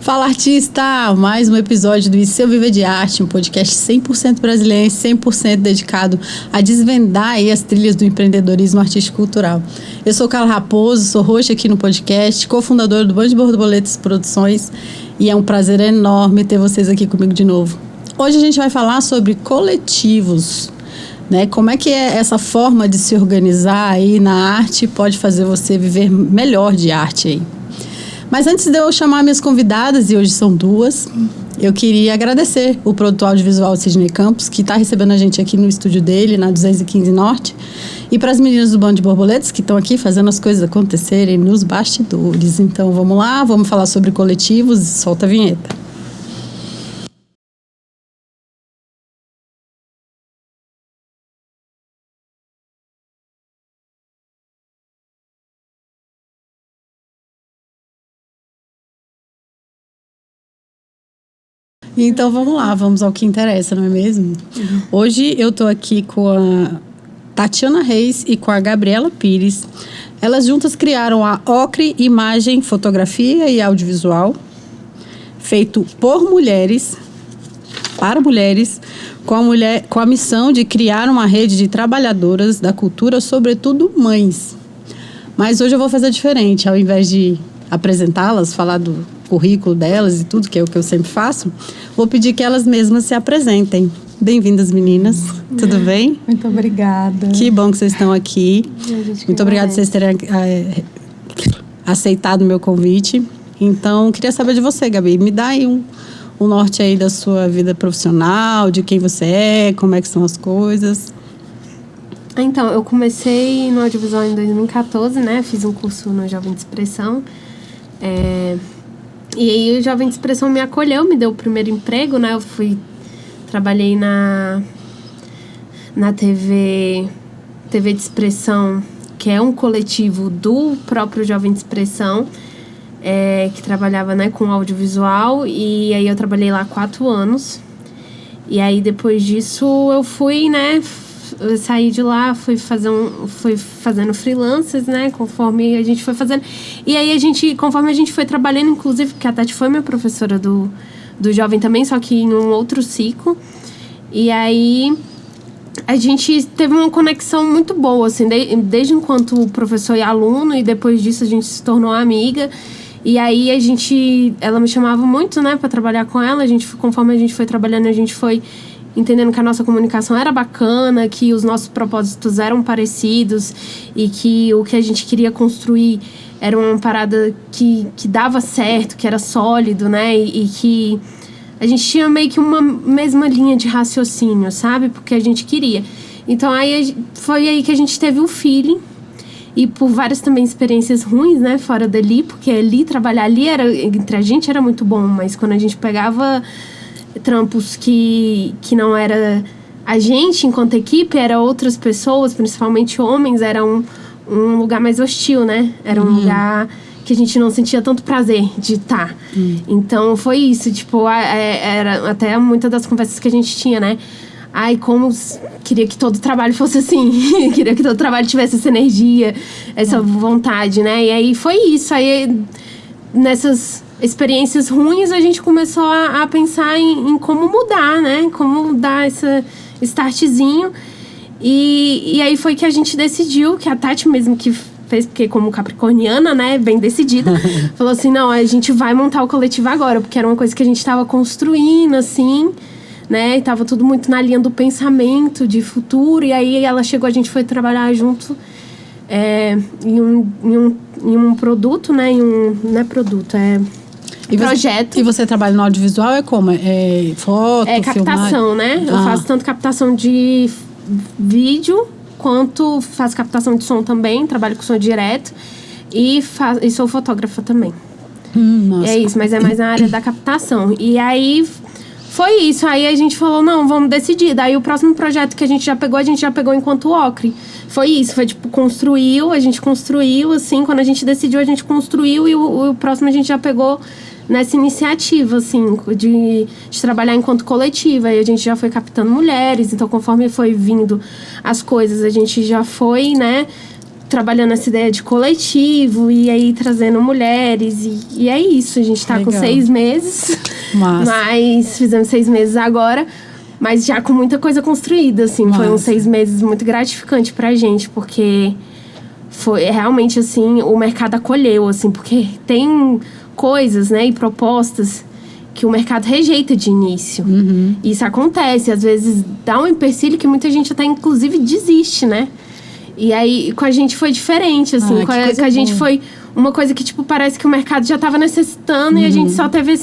Fala, artista! Mais um episódio do E Se Eu Viver de Arte, um podcast 100% brasileiro, 100% dedicado a desvendar aí as trilhas do empreendedorismo artístico-cultural. Eu sou Carla Raposo, sou host aqui no podcast, cofundadora do Band de Borboletas Produções, e é um prazer enorme ter vocês aqui comigo de novo. Hoje a gente vai falar sobre coletivos, né? Como é que essa forma de se organizar aí na arte pode fazer você viver melhor de arte aí. Mas antes de eu chamar minhas convidadas, e hoje são duas, eu queria agradecer o produtor audiovisual Sidney Campos, que está recebendo a gente aqui no estúdio dele, na 215 Norte, e para as meninas do Band de Borboletas, que estão aqui fazendo as coisas acontecerem nos bastidores. Então vamos lá, vamos falar sobre coletivos, solta a vinheta. Então vamos lá, vamos ao que interessa, não é mesmo? Hoje eu estou aqui com a Tatiana Reis e com a Gabriela Pires. Elas juntas criaram a Ocre Imagem, Fotografia e Audiovisual, feito por mulheres, para mulheres, com a missão de criar uma rede de trabalhadoras da cultura, sobretudo mães. Mas hoje eu vou fazer diferente, ao invés de apresentá-las, falar do currículo delas e tudo, que é o que eu sempre faço, vou pedir que elas mesmas se apresentem. Bem-vindas, meninas. Tudo bem? Muito obrigada. Que bom que vocês estão aqui. Muito obrigada por vocês terem aceitado o meu convite. Então, queria saber de você, Gabi. Me dá aí um norte aí da sua vida profissional, de quem você é, como é que são as coisas. Então, eu comecei no audiovisual em 2014, né? Fiz um curso no Jovem de Expressão. E aí o Jovem de Expressão me acolheu, me deu o primeiro emprego, né? Eu trabalhei na TV de Expressão, que é um coletivo do próprio Jovem de Expressão, que trabalhava, né, com audiovisual, e aí eu trabalhei lá 4 anos. E aí depois disso eu fui, né, eu saí de lá, fui fazendo freelancers, né, conforme a gente foi fazendo. E aí conforme a gente foi trabalhando, inclusive, porque a Tati foi minha professora do Jovem também, só que em um outro ciclo. E aí a gente teve uma conexão muito boa, assim, desde enquanto professor e aluno, e depois disso a gente se tornou amiga. E aí ela me chamava muito, né, para trabalhar com ela. Conforme a gente foi trabalhando, a gente foi entendendo que a nossa comunicação era bacana, que os nossos propósitos eram parecidos e que o que a gente queria construir era uma parada que dava certo, que era sólido, né? E que a gente tinha meio que uma mesma linha de raciocínio, sabe? Porque a gente queria. Então, foi aí que a gente teve o feeling. E por várias também experiências ruins, né? Fora dali, porque trabalhar ali entre a gente era muito bom, mas quando a gente pegava trampos que não era a gente enquanto equipe, era outras pessoas, principalmente homens, era um lugar mais hostil, né? Era um lugar que a gente não sentia tanto prazer de estar. Então foi isso, tipo, era até muitas das conversas que a gente tinha, né? Como queria que todo trabalho fosse assim, queria que todo trabalho tivesse essa energia, essa vontade, né? E aí foi isso, aí nessas experiências ruins, a gente começou a pensar em como mudar, né? Como dar esse startzinho. E aí foi que a gente decidiu, que a Tati mesmo que fez, porque como capricorniana, né? Bem decidida, falou assim, não, a gente vai montar o coletivo agora, porque era uma coisa que a gente estava construindo, assim, né? E tava tudo muito na linha do pensamento, de futuro. E aí ela chegou, a gente foi trabalhar junto em um produto, né? Não é produto, projeto. E você trabalha no audiovisual, como? Foto, captação, filmar? né? Eu faço tanto captação de vídeo, quanto faço captação de som também, trabalho com som direto. E sou fotógrafa também. Nossa. É isso, mas é mais na área da captação. E aí foi isso. Aí a gente falou, não, vamos decidir. Daí o próximo projeto que a gente já pegou enquanto Ocre. Foi isso, foi tipo, a gente construiu, assim, quando a gente decidiu, a gente construiu, e o próximo a gente já pegou nessa iniciativa, assim, de trabalhar enquanto coletiva. Aí a gente já foi captando mulheres, então conforme foi vindo as coisas, a gente já foi, né, trabalhando essa ideia de coletivo e aí trazendo mulheres. E é isso, a gente tá com 6 meses. Mas fizemos 6 meses agora, mas já com muita coisa construída, assim. Foi uns 6 meses muito gratificante pra gente, porque foi realmente, assim, o mercado acolheu, assim, porque tem coisas, né, e propostas que o mercado rejeita de início. Isso acontece, às vezes dá um empecilho que muita gente até, inclusive, desiste, né? E aí, com a gente foi diferente, assim. Com a gente foi uma coisa que, tipo, parece que o mercado já estava necessitando e a gente só teve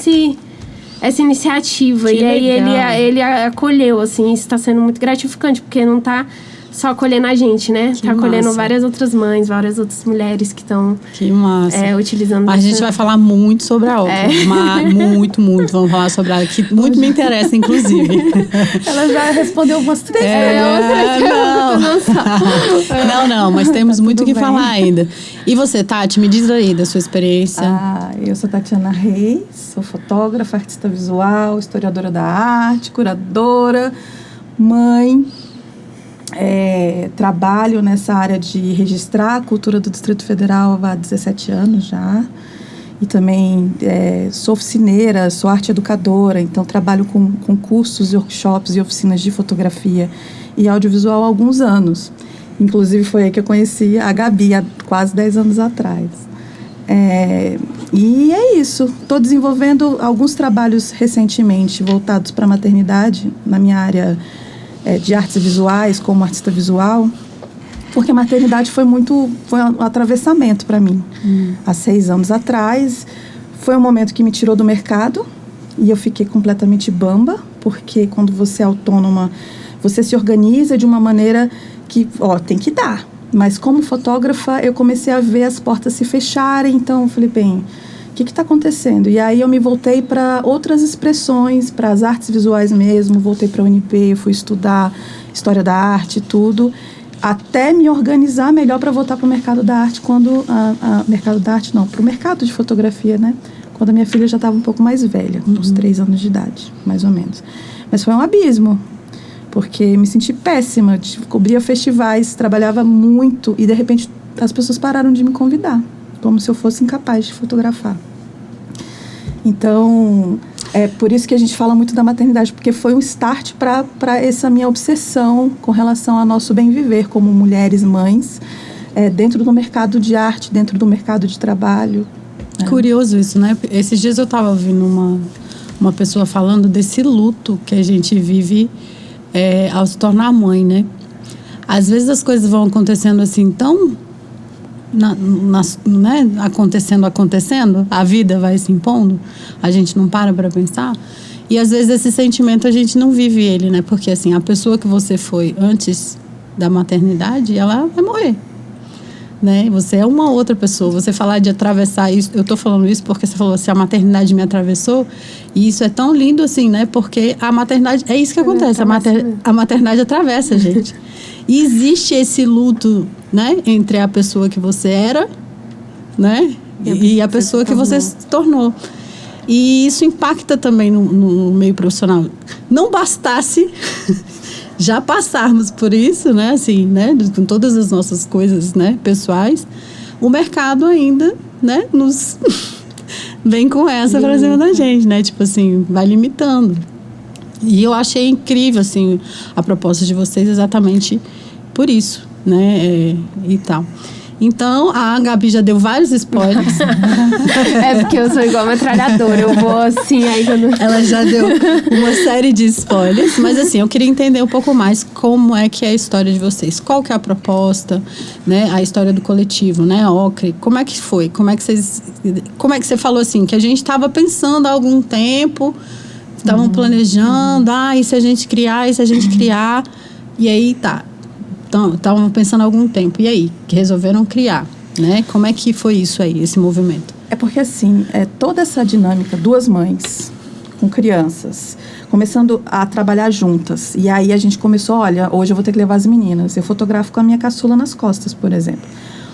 essa iniciativa. Que e aí, legal. ele acolheu, assim. Isso está sendo muito gratificante, porque não tá só acolhendo a gente, né? Tá acolhendo várias outras mães, várias outras mulheres que estão utilizando. A gente vai falar muito sobre a Ocre. Muito. Vamos falar sobre ela, que muito me interessa, inclusive. Ela já respondeu umas 3 Não, mas temos muito o que falar ainda. E você, Tati, me diz aí da sua experiência. Eu sou Tatiana Reis, sou fotógrafa, artista visual, historiadora da arte, curadora, mãe. Trabalho nessa área de registrar a cultura do Distrito Federal há 17 anos já. E também sou oficineira, sou arte educadora, então trabalho com cursos, workshops e oficinas de fotografia e audiovisual há alguns anos. Inclusive foi aí que eu conheci a Gabi, há quase 10 anos atrás. E é isso. Estou desenvolvendo alguns trabalhos recentemente voltados para a maternidade, na minha área de artes visuais, como artista visual, porque a maternidade foi um atravessamento para mim. Há 6 anos atrás, foi um momento que me tirou do mercado e eu fiquei completamente bamba, porque quando você é autônoma, você se organiza de uma maneira que, tem que dar. Mas como fotógrafa, eu comecei a ver as portas se fecharem, então eu falei, bem, o que está acontecendo? E aí eu me voltei para outras expressões, para as artes visuais mesmo, voltei para a UNP, fui estudar história da arte e tudo, até me organizar melhor para voltar para o mercado da arte, para o mercado de fotografia, né? Quando a minha filha já estava um pouco mais velha, uns 3 anos de idade, mais ou menos. Mas foi um abismo, porque me senti péssima, cobria festivais, trabalhava muito e de repente as pessoas pararam de me convidar, como se eu fosse incapaz de fotografar. Então, é por isso que a gente fala muito da maternidade, porque foi um start para essa minha obsessão com relação ao nosso bem viver como mulheres, mães, dentro do mercado de arte, dentro do mercado de trabalho. Curioso isso, né? Esses dias eu estava ouvindo uma pessoa falando desse luto que a gente vive ao se tornar mãe, né? Às vezes as coisas vão acontecendo assim tão... né? acontecendo, a vida vai se impondo, a gente não para pensar, e às vezes esse sentimento a gente não vive ele, né? Porque assim, a pessoa que você foi antes da maternidade, ela vai morrer, né? Você é uma outra pessoa. Você falar de atravessar isso, eu tô falando isso porque você falou assim, a maternidade me atravessou, e isso é tão lindo assim, né? Porque a maternidade, é isso que acontece, a maternidade atravessa a gente. E existe esse luto, né, entre a pessoa que você era, né, e a pessoa que você se tornou. E isso impacta também no meio profissional. Não bastasse já passarmos por isso, né, assim, né, com todas as nossas coisas, né, pessoais, o mercado ainda, né, nos vem com essa pra cima da gente, né, tipo assim, vai limitando. E eu achei incrível, assim, a proposta de vocês exatamente por isso, né, e tal. Então, a Gabi já deu vários spoilers. Porque eu sou igual metralhadora, eu vou assim, aí quando... Ela já deu uma série de spoilers, mas assim, eu queria entender um pouco mais como é que é a história de vocês. Qual que é a proposta, né, a história do coletivo, né, a Ocre. Como é que foi? Como é que você falou assim, que a gente estava pensando há algum tempo, estavam planejando, e se a gente criar, e aí tá. Então, estavam pensando há algum tempo. E aí? Que resolveram criar, né? Como é que foi isso aí, esse movimento? É porque, assim, toda essa dinâmica, 2 mães com crianças, começando a trabalhar juntas. E aí a gente começou, olha, hoje eu vou ter que levar as meninas. Eu fotografo com a minha caçula nas costas, por exemplo.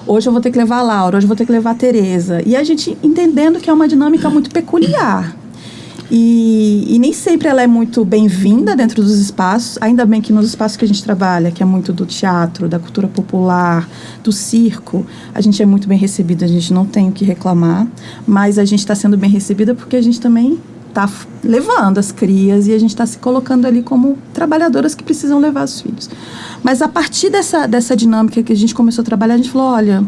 Hoje eu vou ter que levar a Laura, hoje eu vou ter que levar a Tereza. E a gente entendendo que é uma dinâmica muito peculiar. E nem sempre ela é muito bem-vinda dentro dos espaços, ainda bem que nos espaços que a gente trabalha, que é muito do teatro, da cultura popular, do circo, a gente é muito bem recebida, a gente não tem o que reclamar, mas a gente está sendo bem recebida porque a gente também está levando as crias e a gente está se colocando ali como trabalhadoras que precisam levar os filhos. Mas a partir dessa dinâmica que a gente começou a trabalhar, a gente falou, olha,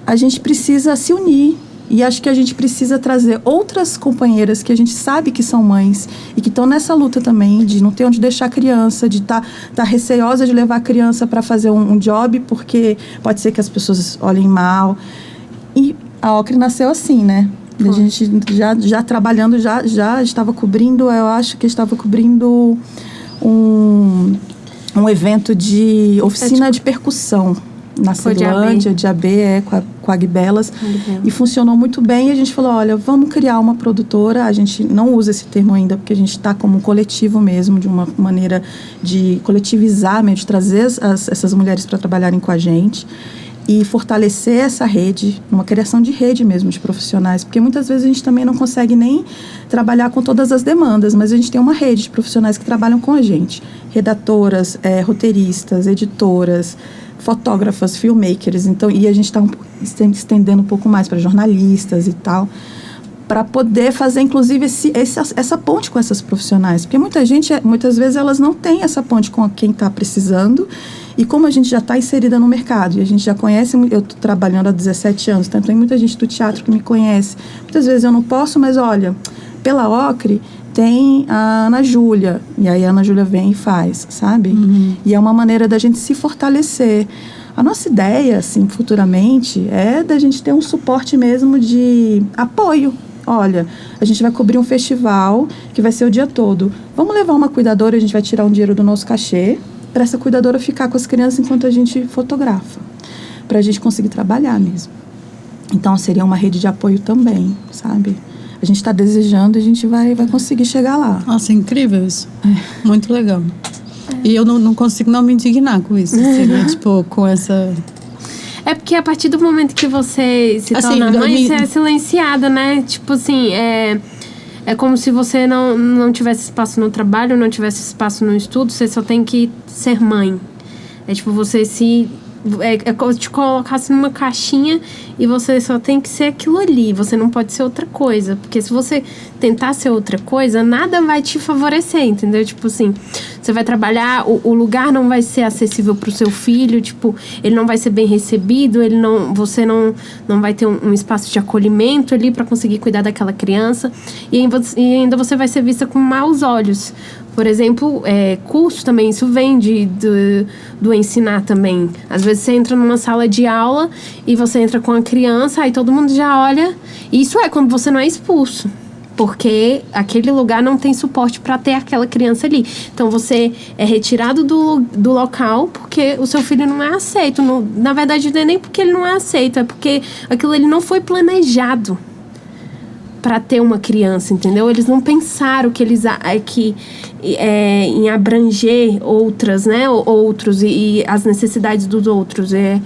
a gente precisa se unir. E acho que a gente precisa trazer outras companheiras que a gente sabe que são mães e que estão nessa luta também de não ter onde deixar a criança, de estar receosa de levar a criança para fazer um job, porque pode ser que as pessoas olhem mal. E a Ocre nasceu assim, né? A gente já trabalhando, já estava cobrindo, eu acho que estava cobrindo um evento de oficina de percussão na Ceilândia, de AB, com a Agbelas, e funcionou muito bem. E a gente falou, olha, vamos criar uma produtora. A gente não usa esse termo ainda, porque a gente está como um coletivo mesmo, de uma maneira de coletivizar, mesmo, de trazer essas mulheres para trabalharem com a gente e fortalecer essa rede, uma criação de rede mesmo de profissionais, porque muitas vezes a gente também não consegue nem trabalhar com todas as demandas, mas a gente tem uma rede de profissionais que trabalham com a gente, redatoras, roteiristas, editoras, fotógrafas, filmmakers, então, e a gente está estendendo um pouco mais para jornalistas e tal, para poder fazer, inclusive, essa ponte com essas profissionais, porque muitas vezes elas não têm essa ponte com quem está precisando, e como a gente já está inserida no mercado, e a gente já conhece, eu estou trabalhando há 17 anos, então tem muita gente do teatro que me conhece, muitas vezes eu não posso, mas olha, pela Ocre tem a Ana Júlia, e aí a Ana Júlia vem e faz, sabe? E é uma maneira da gente se fortalecer. A nossa ideia, assim, futuramente, é da gente ter um suporte mesmo de apoio. Olha, a gente vai cobrir um festival que vai ser o dia todo. Vamos levar uma cuidadora, a gente vai tirar um dinheiro do nosso cachê para essa cuidadora ficar com as crianças enquanto a gente fotografa, para a gente conseguir trabalhar mesmo. Então, seria uma rede de apoio também, sabe? A gente está desejando e a gente vai conseguir chegar lá. Nossa, é incrível isso. Muito legal. E eu não consigo não me indignar com isso, assim, né? Tipo, com essa... É porque a partir do momento que você se torna mãe, você é silenciada, né? Tipo assim, é como se você não tivesse espaço no trabalho, não tivesse espaço no estudo, você só tem que ser mãe. É tipo, você se... É como se te colocasse numa caixinha e você só tem que ser aquilo ali, você não pode ser outra coisa, porque se você tentar ser outra coisa, nada vai te favorecer, entendeu? Tipo assim, você vai trabalhar, o lugar não vai ser acessível pro seu filho, tipo, ele não vai ser bem recebido, você não vai ter um espaço de acolhimento ali para conseguir cuidar daquela criança, e ainda você vai ser vista com maus olhos. Por exemplo, curso também, isso vem do ensinar também. Às vezes você entra numa sala de aula e você entra com a criança, aí todo mundo já olha. Isso é quando você não é expulso, porque aquele lugar não tem suporte para ter aquela criança ali. Então você é retirado do local porque o seu filho não é aceito. Na verdade, não é nem porque ele não é aceito, é porque aquilo ele não foi planejado para ter uma criança, entendeu? Eles não pensaram que em abranger outras, né? Outros e as necessidades dos outros. É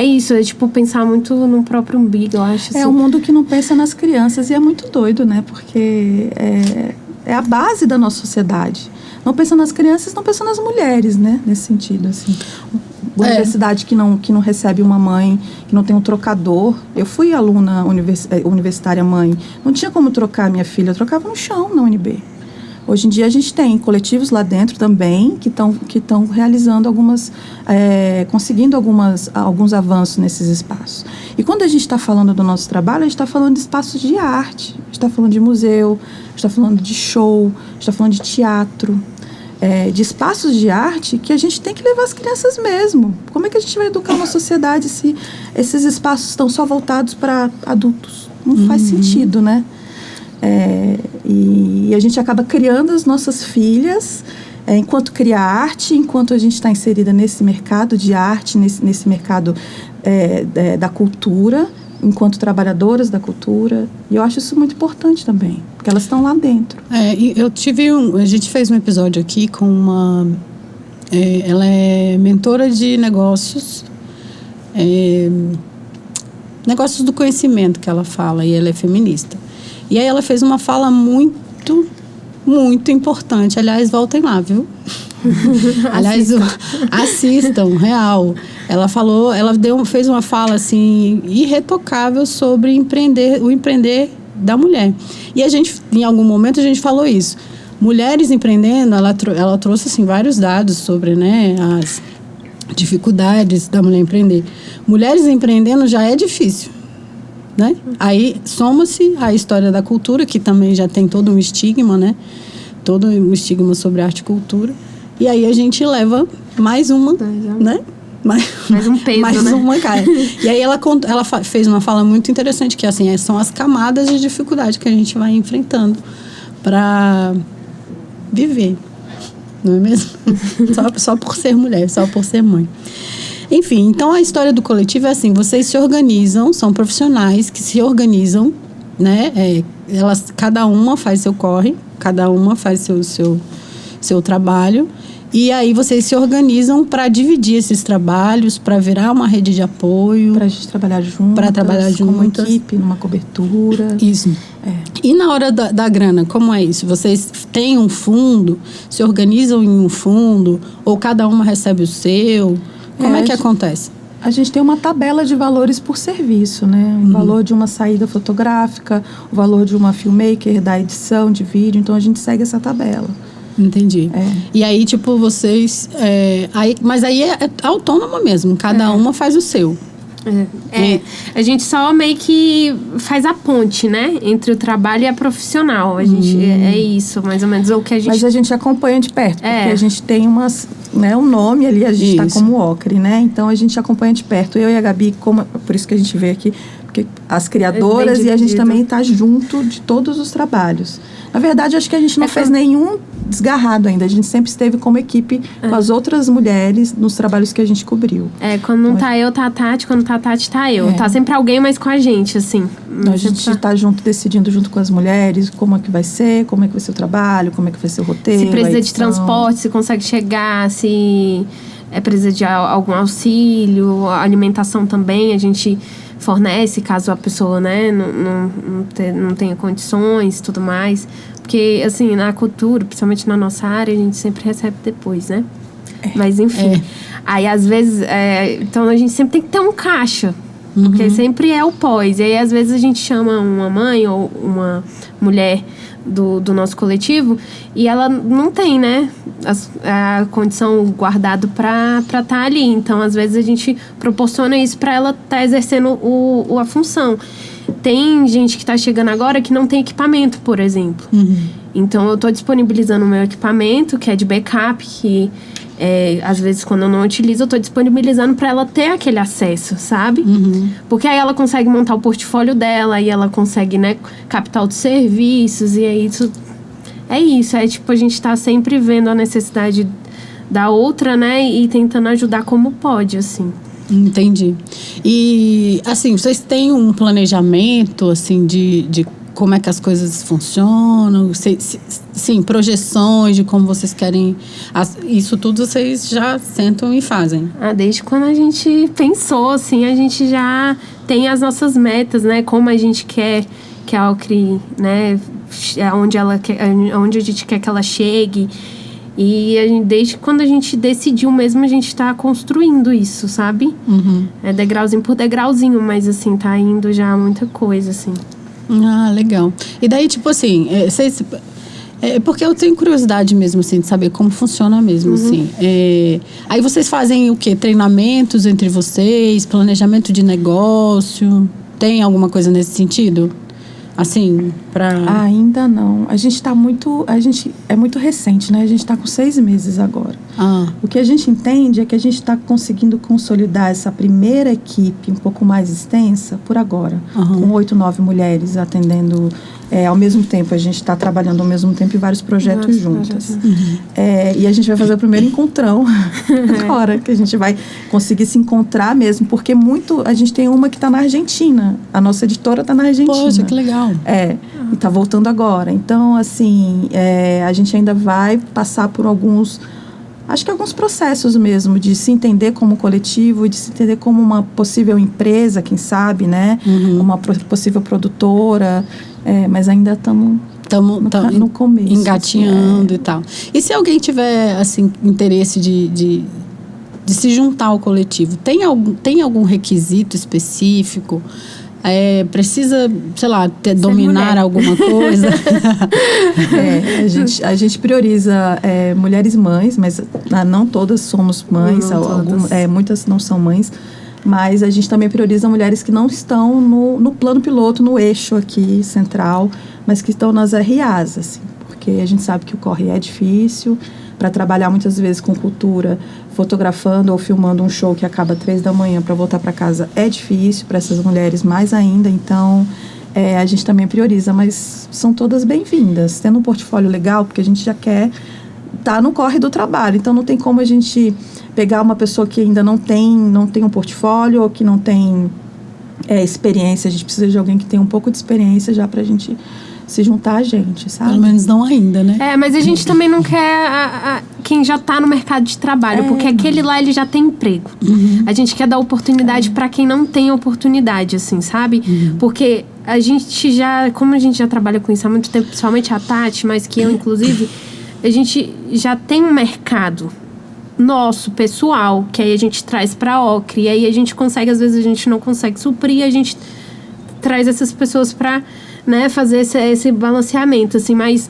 isso, é tipo pensar muito no próprio umbigo, eu acho. É assim. um mundo que não pensa nas crianças e é muito doido, né? Porque é a base da nossa sociedade. Não pensa nas crianças, não pensa nas mulheres, né? Nesse sentido, assim. Uma universidade que não recebe uma mãe, que não tem um trocador. Eu fui aluna universitária mãe. Não tinha como trocar minha filha, eu trocava no chão na UNB. Hoje em dia a gente tem coletivos lá dentro também que estão realizando conseguindo alguns avanços nesses espaços. E quando a gente está falando do nosso trabalho, a gente está falando de espaços de arte, a gente está falando de museu, a gente está falando de show, a gente está falando de teatro. De espaços de arte que a gente tem que levar as crianças mesmo. Como é que a gente vai educar uma sociedade se esses espaços estão só voltados para adultos? Não faz sentido, né? E a gente acaba criando as nossas filhas enquanto cria arte, enquanto a gente está inserida nesse mercado de arte, nesse mercado da cultura, enquanto trabalhadoras da cultura. E eu acho isso muito importante também, porque elas estão lá dentro. A gente fez um episódio aqui com uma... ela é mentora de negócios, negócios do conhecimento que ela fala, e ela é feminista. E aí ela fez uma fala muito muito importante. Aliás, voltem lá, viu? Aliás, assistam, real. Ela falou, fez uma fala assim irretocável sobre o empreender da mulher. E a gente, em algum momento, a gente falou isso. Mulheres empreendendo, ela trouxe assim vários dados sobre, né, as dificuldades da mulher empreender. Mulheres empreendendo já é difícil, né? Aí soma-se a história da cultura, que também já tem todo um estigma, né? Todo um estigma sobre arte e cultura. E aí a gente leva mais uma, né? Mais um peso, mais né? uma cara. E aí ela fez uma fala muito interessante, que assim, são as camadas de dificuldade que a gente vai enfrentando para viver, não é mesmo? só por ser mulher, só por ser mãe. Enfim, então a história do coletivo é assim, vocês se organizam, são profissionais que se organizam, né? Cada uma faz seu corre, cada uma faz seu trabalho, e aí vocês se organizam para dividir esses trabalhos, para virar uma rede de apoio. Para a gente trabalhar juntas. Como equipe, numa cobertura. Isso. E na hora da grana, como é isso? Vocês têm um fundo, se organizam em um fundo, ou cada uma recebe o seu? Como é que acontece? A gente tem uma tabela de valores por serviço, né? O valor de uma saída fotográfica, o valor de uma filmmaker, da edição de vídeo. Então, a gente segue essa tabela. Entendi. E aí, tipo, vocês... mas aí é autônomo mesmo. Cada uma faz o seu. A gente só meio que faz a ponte, né? Entre o trabalho e a profissional. A gente, é isso, mais ou menos. O que a gente... Mas a gente acompanha de perto. Porque a gente tem um nome ali, a gente está como Ocre, né? Então, a gente acompanha de perto. Eu e a Gabi, por isso que a gente veio aqui, porque as criadoras e a gente também está junto de todos os trabalhos. Na verdade, acho que a gente não fez nenhum desgarrado ainda. A gente sempre esteve como equipe com as outras mulheres nos trabalhos que a gente cobriu. Quando não tá eu, tá a Tati. Quando tá a Tati, tá eu. Tá sempre alguém mais com a gente, assim. A gente tá junto, decidindo junto com as mulheres como é que vai ser o trabalho, como é que vai ser o roteiro. Se precisa de transporte, se consegue chegar, se precisa de algum auxílio, a alimentação também, a gente fornece, caso a pessoa, né, não tenha condições e tudo mais. Porque, assim, na cultura, principalmente na nossa área, a gente sempre recebe depois, né? Mas, enfim. Aí, às vezes... então, a gente sempre tem que ter um caixa. Porque sempre é o pós. E aí, às vezes, a gente chama uma mãe ou uma mulher do nosso coletivo e ela não tem, né, a condição guardada para estar ali. Então, às vezes, a gente proporciona isso para ela estar exercendo a função. Tem gente que está chegando agora que não tem equipamento, por exemplo. Então, eu estou disponibilizando o meu equipamento, que é de backup, que às vezes, quando eu não utilizo, eu estou disponibilizando para ela ter aquele acesso, sabe? Porque aí ela consegue montar o portfólio dela, e ela consegue, né, captar outros serviços, e aí isso. Tipo, a gente está sempre vendo a necessidade da outra, né, e tentando ajudar como pode, assim. Entendi. E, assim, vocês têm um planejamento, assim, de como é que as coisas funcionam? Sim, projeções de como vocês querem... Isso tudo vocês já sentam e fazem? Desde quando a gente pensou, assim, a gente já tem as nossas metas, né? Como a gente quer que a Ocre, né? Onde a gente quer que ela chegue. E desde quando a gente decidiu mesmo, a gente tá construindo isso, sabe? Degrauzinho por degrauzinho, mas, assim, tá indo já muita coisa, assim. Legal. E daí, tipo assim, porque eu tenho curiosidade mesmo, assim, de saber como funciona mesmo, assim. Aí vocês fazem o quê? Treinamentos entre vocês? Planejamento de negócio? Tem alguma coisa nesse sentido? Assim, Ainda não. A gente é muito recente, né? A gente está com 6 meses agora. O que a gente entende é que a gente está conseguindo consolidar essa primeira equipe um pouco mais extensa por agora. Com 8, 9 mulheres atendendo ao mesmo tempo. A gente está trabalhando ao mesmo tempo em vários projetos juntas. E a gente vai fazer o primeiro encontrão agora, que a gente vai conseguir se encontrar mesmo, porque a gente tem uma que está na Argentina. A nossa editora está na Argentina. Poxa, que legal. E está voltando agora. Então, assim, a gente ainda vai passar por alguns processos mesmo, de se entender como coletivo, de se entender como uma possível empresa, quem sabe, né? Uma possível produtora. Mas ainda estamos estamos no começo, engatinhando e tal. E se alguém tiver assim, interesse de se juntar ao coletivo, tem algum requisito específico? Precisa, sei lá, dominar mulher. alguma coisa? A gente prioriza mulheres mães, mas não todas somos mães, muitas não são mães, mas a gente também prioriza mulheres que não estão no plano piloto, no eixo aqui central, mas que estão nas RAs, assim, porque a gente sabe que o corre é difícil, para trabalhar muitas vezes com cultura, fotografando ou filmando um show que acaba 3 da manhã para voltar para casa é difícil para essas mulheres mais ainda, então a gente também prioriza, mas são todas bem-vindas, tendo um portfólio legal, porque a gente já quer estar no corre do trabalho, então não tem como a gente pegar uma pessoa que ainda não tem um portfólio ou que não tem experiência, a gente precisa de alguém que tenha um pouco de experiência já para a gente se juntar a gente, sabe? Pelo menos não ainda, né? Mas a gente também não quer quem já está no mercado de trabalho, porque aquele lá, ele já tem emprego. Uhum. A gente quer dar oportunidade para quem não tem oportunidade, assim, sabe? Uhum. Porque a gente como a gente já trabalha com isso há muito tempo, principalmente a Tati, mas que eu, inclusive, a gente já tem um mercado nosso, pessoal, que aí a gente traz para a Ocre, e aí a gente consegue, às vezes a gente não consegue suprir, a gente traz essas pessoas para fazer esse balanceamento, assim, mas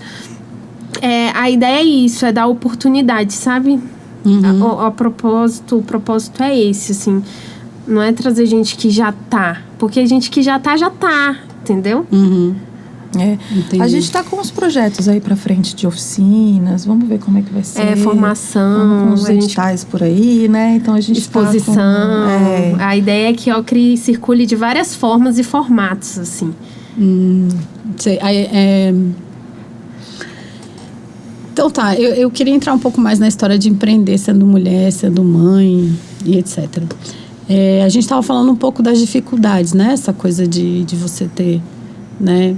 a ideia é isso, é dar oportunidade, sabe? Uhum. O propósito é esse, assim, não é trazer gente que já tá, porque a gente que já tá, entendeu? Uhum. A gente está com uns projetos aí para frente de oficinas, vamos ver como é que vai ser. Formação, com os editais por aí, né? Então a gente exposição. A ideia é que a Ocre circule de várias formas e formatos, assim. Sei. Então tá, eu queria entrar um pouco mais na história de empreender sendo mulher, sendo mãe e etc. A gente estava falando um pouco das dificuldades, né? Essa coisa de você ter, né,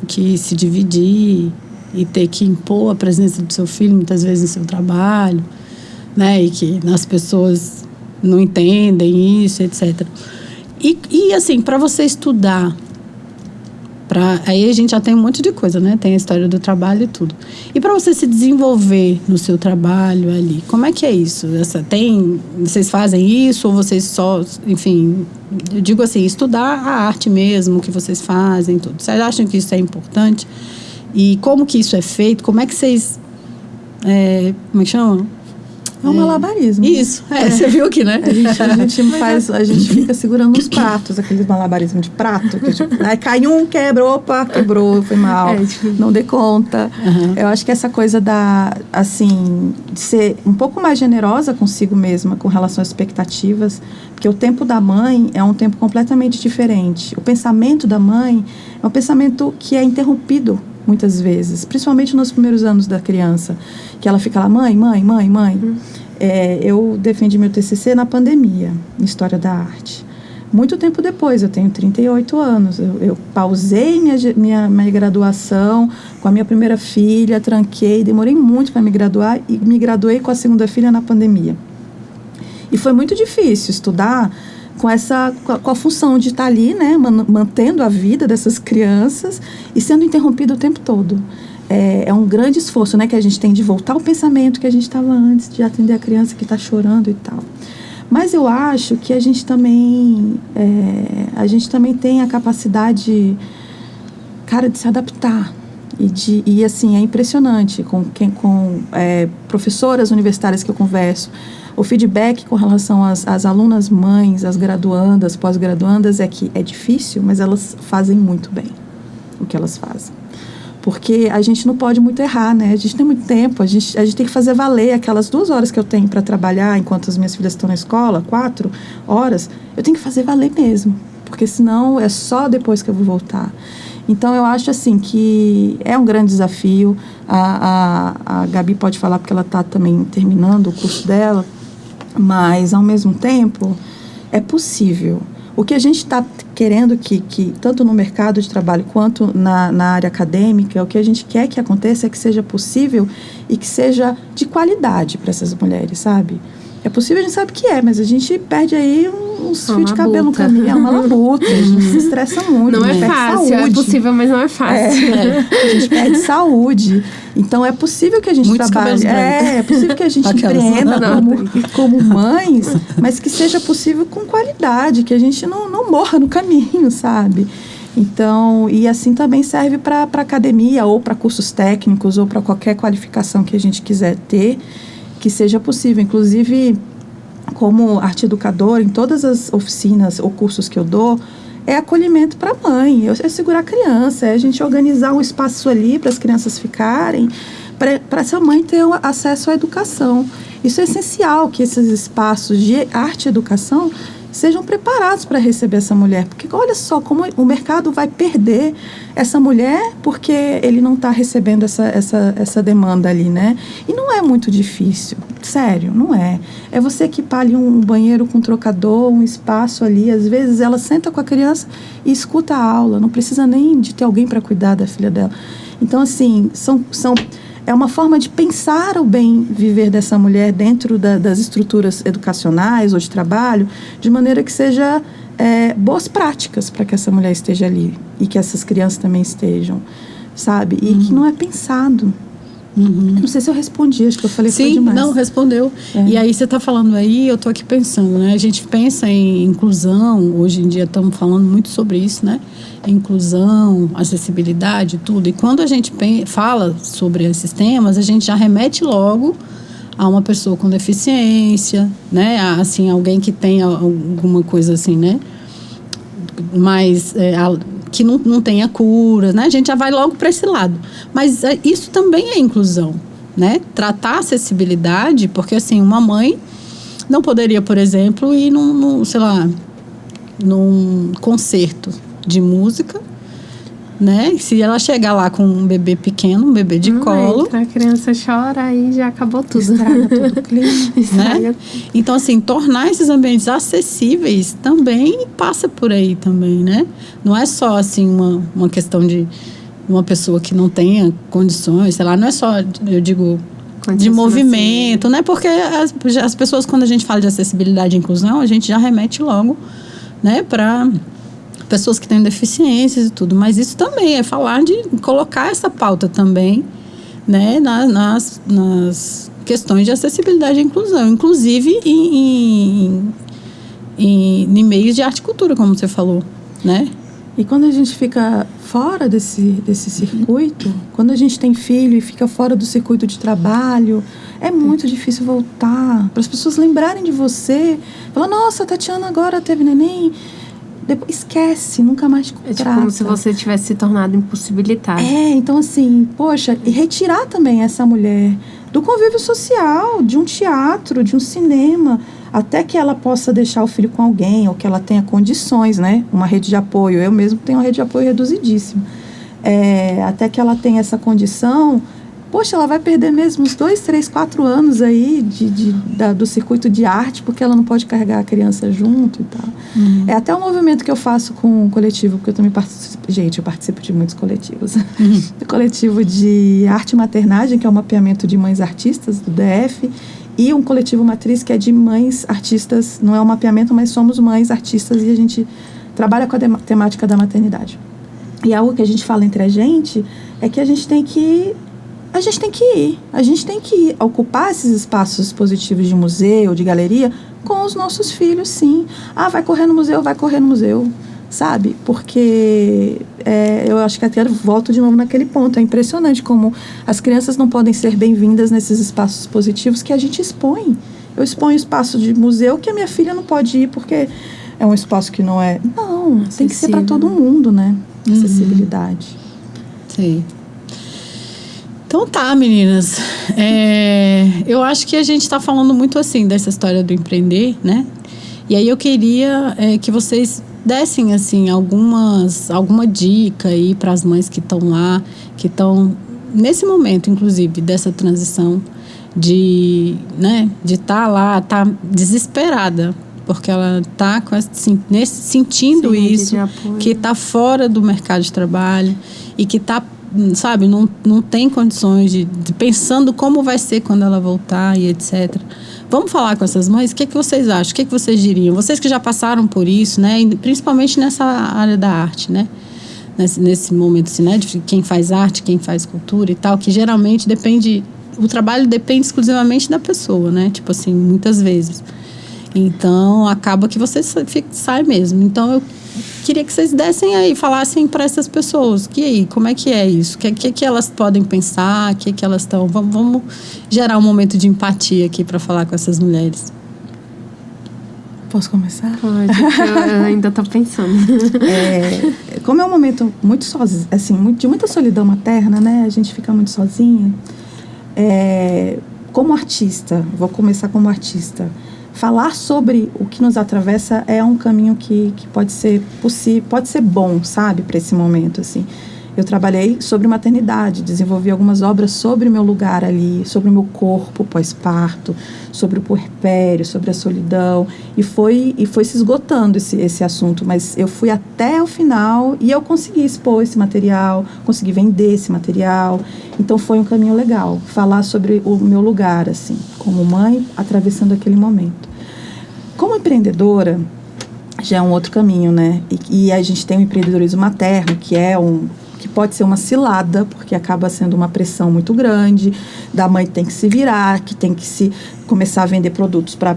que se dividir e ter que impor a presença do seu filho muitas vezes no seu trabalho, né? E que as pessoas não entendem isso, etc. E assim, para você estudar, aí a gente já tem um monte de coisa, né? Tem a história do trabalho e tudo. E para você se desenvolver no seu trabalho ali, como é que é isso? Vocês fazem isso ou vocês só, enfim, eu digo assim, estudar a arte mesmo que vocês fazem, tudo. Vocês acham que isso é importante? E como que isso é feito? Como é que vocês... como é que chama? É um malabarismo. Isso, você viu aqui, né? A gente fica segurando os pratos, aqueles malabarismos de prato. Aí cai um, quebra, opa, quebrou, foi mal, não dê conta. Uhum. Eu acho que essa coisa de ser um pouco mais generosa consigo mesma com relação às expectativas, porque o tempo da mãe é um tempo completamente diferente. O pensamento da mãe é um pensamento que é interrompido muitas vezes, principalmente nos primeiros anos da criança, que ela fica lá, mãe. Eu defendi meu TCC na pandemia, em História da Arte. Muito tempo depois, eu tenho 38 anos, eu pausei minha graduação com a minha primeira filha, tranquei, demorei muito para me graduar e me graduei com a segunda filha na pandemia. E foi muito difícil estudar com a função de estar ali, né, mantendo a vida dessas crianças e sendo interrompido o tempo todo. É um grande esforço, né, que a gente tem de voltar ao pensamento que a gente estava antes, de atender a criança que está chorando e tal. Mas eu acho que a gente também tem a capacidade, de se adaptar. E assim, é impressionante com professoras universitárias que eu converso. O feedback com relação às alunas mães, às graduandas, pós-graduandas, é que é difícil, mas elas fazem muito bem o que elas fazem. Porque a gente não pode muito errar, né? A gente tem muito tempo, a gente tem que fazer valer aquelas 2 horas que eu tenho para trabalhar enquanto as minhas filhas estão na escola, 4 horas, eu tenho que fazer valer mesmo, porque senão é só depois que eu vou voltar. Então, eu acho assim que é um grande desafio. A Gabi pode falar porque ela está também terminando o curso dela, mas, ao mesmo tempo, é possível. O que a gente está querendo que tanto no mercado de trabalho quanto na área acadêmica, o que a gente quer que aconteça é que seja possível e que seja de qualidade para essas mulheres, sabe? É possível, a gente sabe que mas a gente perde aí uns fios de cabelo no labuta. caminho. É uma labuta, a gente se estressa muito. Não a é gente perde fácil, saúde. é possível, mas não é fácil. A gente perde saúde. Então, é possível que a gente Muitos trabalhe... cabelos brancos. É possível que a gente Aquelas. empreenda como mães, mas que seja possível com qualidade, que a gente não morra no caminho, sabe? Então, e assim também serve para academia, ou para cursos técnicos, ou para qualquer qualificação que a gente quiser ter, que seja possível. Inclusive, como arte educadora, em todas as oficinas ou cursos que eu dou, é acolhimento para a mãe, é segurar a criança, é a gente organizar um espaço ali para as crianças ficarem, para essa mãe ter acesso à educação. Isso é essencial, que esses espaços de arte e educação sejam preparados para receber essa mulher. Porque olha só como o mercado vai perder essa mulher porque ele não está recebendo essa demanda ali, né? E não é muito difícil, sério, não é. É você equipar ali um banheiro com trocador, um espaço ali. Às vezes ela senta com a criança e escuta a aula, não precisa nem de ter alguém para cuidar da filha dela. Então, assim, é uma forma de pensar o bem viver dessa mulher dentro das estruturas educacionais ou de trabalho, de maneira que seja boas práticas para que essa mulher esteja ali e que essas crianças também estejam, sabe? E que não é pensado. Não sei se eu respondi, acho que eu falei foi demais. Sim, não, respondeu. E aí você está falando aí, eu estou aqui pensando, né? A gente pensa em inclusão, hoje em dia estamos falando muito sobre isso, né? Inclusão, acessibilidade, tudo. E quando a gente fala sobre esses temas, a gente já remete logo a uma pessoa com deficiência, né? Assim, alguém que tenha alguma coisa assim, né? Mas que não tenha cura, né? A gente já vai logo para esse lado. Mas isso também é inclusão, né? Tratar a acessibilidade, porque assim, uma mãe não poderia, por exemplo, ir sei lá, num concerto de música, né? Se ela chegar lá com um bebê pequeno, um bebê de colo, A criança chora, aí já acabou tudo. Estraga todo o clima. né? Então, assim, tornar esses ambientes acessíveis também passa por aí também, né? Não é só, assim, uma questão de uma pessoa que não tenha condições, sei lá, não é só, eu digo, de movimento, né? Porque as pessoas, quando a gente fala de acessibilidade e inclusão, a gente já remete logo, né, para pessoas que têm deficiências e tudo. Mas isso também é falar de colocar essa pauta também, né, nas questões de acessibilidade e inclusão, inclusive em meios de arte e cultura, como você falou, né? E quando a gente fica fora desse circuito, quando a gente tem filho e fica fora do circuito de trabalho, é muito difícil voltar. Para as pessoas lembrarem de você. Falar, nossa, a Tatiana agora teve neném. Depois, esquece, nunca mais te contrata. É tipo como se você tivesse se tornado impossibilitado. Então assim, poxa, e retirar também essa mulher do convívio social, de um teatro, de um cinema, até que ela possa deixar o filho com alguém, ou que ela tenha condições, né? Uma rede de apoio. Eu mesmo tenho uma rede de apoio reduzidíssima. Até que ela tenha essa condição, poxa, ela vai perder mesmo uns 2, 3, 4 anos aí do circuito de arte, porque ela não pode carregar a criança junto e tal. É até um movimento que eu faço com o coletivo, porque eu também participo, gente, eu participo de muitos coletivos. O coletivo de arte e maternagem, que é o mapeamento de mães artistas do DF, e um coletivo matriz que é de mães artistas, não é um mapeamento, mas somos mães artistas e a gente trabalha com a temática da maternidade. E algo que a gente fala entre a gente é que a gente tem que ir ocupar esses espaços expositivos de museu, de galeria, com os nossos filhos, sim. Vai correr no museu, sabe? Porque eu acho que até volto de novo naquele ponto. É impressionante como as crianças não podem ser bem-vindas nesses espaços expositivos que a gente expõe. Eu exponho espaço de museu que a minha filha não pode ir porque é um espaço que não é... Não, acessível. Tem que ser para todo mundo, né? Acessibilidade. Sim. Então tá, meninas. Eu acho que a gente está falando muito assim dessa história do empreender, né? E aí eu queria que vocês dessem assim alguma dica aí para as mães que estão lá, que estão nesse momento, inclusive, dessa transição de estar lá, tá desesperada, porque ela está sentindo isso, que está fora do mercado de trabalho e que está, sabe, não tem condições de pensando como vai ser quando ela voltar e etc. vamos falar com essas mães, o que vocês acham? O que vocês diriam? Vocês que já passaram por isso, né? Principalmente nessa área da arte, né? Nesse momento, assim, né? De quem faz arte, quem faz cultura e tal, que geralmente o trabalho depende exclusivamente da pessoa, né? Tipo assim, muitas vezes. Então, acaba que você sai mesmo. Então, eu queria que vocês dessem aí, falassem para essas pessoas. E aí, como é que é isso? O que elas podem pensar? O que elas estão... Vamos gerar um momento de empatia aqui para falar com essas mulheres. Posso começar? Pode, eu ainda estou pensando. Como é um momento muito sozinho, assim, de muita solidão materna, né? A gente fica muito sozinha. Como artista, vou começar como artista. Falar sobre o que nos atravessa é um caminho que pode ser possível, pode ser bom, sabe, para esse momento, assim. Eu trabalhei sobre maternidade, desenvolvi algumas obras sobre o meu lugar ali, sobre o meu corpo pós-parto, sobre o puerpério, sobre a solidão, e foi se esgotando esse assunto, mas eu fui até o final e eu consegui expor esse material, consegui vender esse material, então foi um caminho legal, falar sobre o meu lugar, assim, como mãe, atravessando aquele momento. Como empreendedora, já é um outro caminho, né? E a gente tem o empreendedorismo materno, que pode ser uma cilada, porque acaba sendo uma pressão muito grande, da mãe tem que se virar, que tem que começar a vender produtos para